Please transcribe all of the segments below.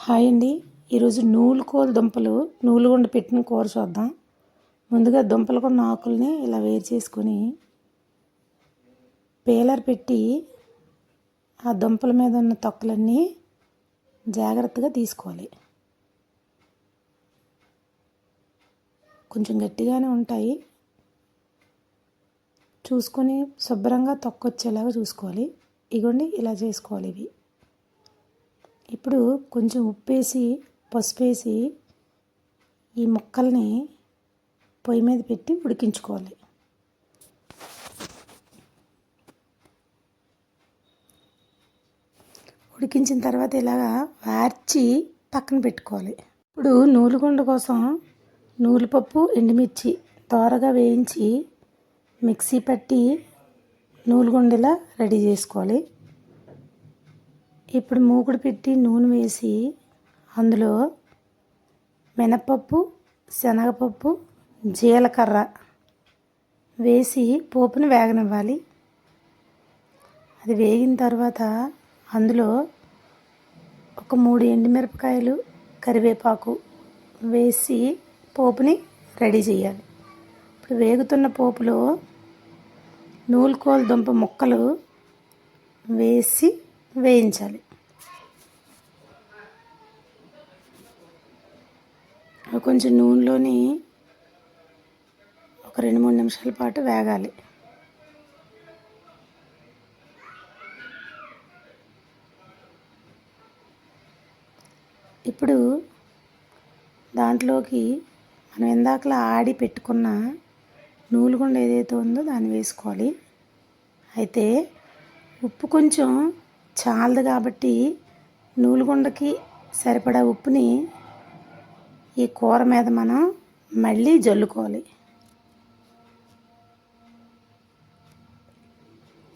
Hi అండి. ఈరోజు నూలుకోలు దుంపలు నూలుగుండ పెట్టిన కూర చూద్దాం. ముందుగా దుంపలకున్న ఆకుల్ని ఇలా వేరు చేసుకొని పీలర్ పెట్టి ఆ దుంపల మీద ఉన్న తొక్కలన్నీ జాగ్రత్తగా తీసుకోవాలి. కొంచెం గట్టిగానే ఉంటాయి, చూసుకొని శుభ్రంగా తొక్క వచ్చేలాగా చూసుకోవాలి. ఇగోండి ఇలా చేసుకోవాలి. ఇవి ఇప్పుడు కొంచెం ఉప్పేసి పసుపేసి ఈ ముక్కల్ని పొయ్యి మీద పెట్టి ఉడికించుకోవాలి. ఉడికించిన తర్వాత ఇలాగా వార్చి పక్కన పెట్టుకోవాలి. ఇప్పుడు నూలుగుండ కోసం నూలుపప్పు ఎండుమిర్చి దోరగా వేయించి మిక్సీ పట్టి నూలుగుండలా రెడీ చేసుకోవాలి. ఇప్పుడు మూకుడు పెట్టి నూనె వేసి అందులో మినపప్పు, శనగపప్పు, జీలకర్ర వేసి పోపుని వేగనివ్వాలి. అది వేగిన తర్వాత అందులో ఒక 3 ఎండుమిరపకాయలు, కరివేపాకు వేసి పోపుని రెడీ చేయాలి. ఇప్పుడు వేగుతున్న పోపులో నూలుకోలు దుంప ముక్కలు వేసి వేయించాలి. కొంచెం నూనెలోని ఒక 2-3 నిమిషాల పాటు వేగాలి. ఇప్పుడు దాంట్లోకి మనం ఇందాకలా ఆడి పెట్టుకున్న నూలుగుండ ఏదైతే ఉందో దాన్ని వేసుకోవాలి. అయితే ఉప్పు కొంచెం చాలదు కాబట్టి నూలుగుండకి సరిపడా ఉప్పుని ఈ కూర మీద మనం మళ్ళీ జల్లుకోవాలి.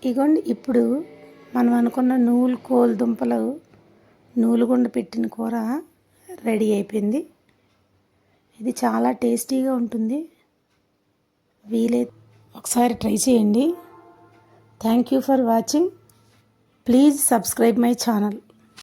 ఇగోండి ఇప్పుడు మనం అనుకున్న నూలుకోలు దుంపలు నూలుగుండ పెట్టిన కూర రెడీ అయిపోయింది. ఇది చాలా టేస్టీగా ఉంటుంది. ఒకసారి ట్రై చేయండి. Thank you for watching. Please subscribe my channel.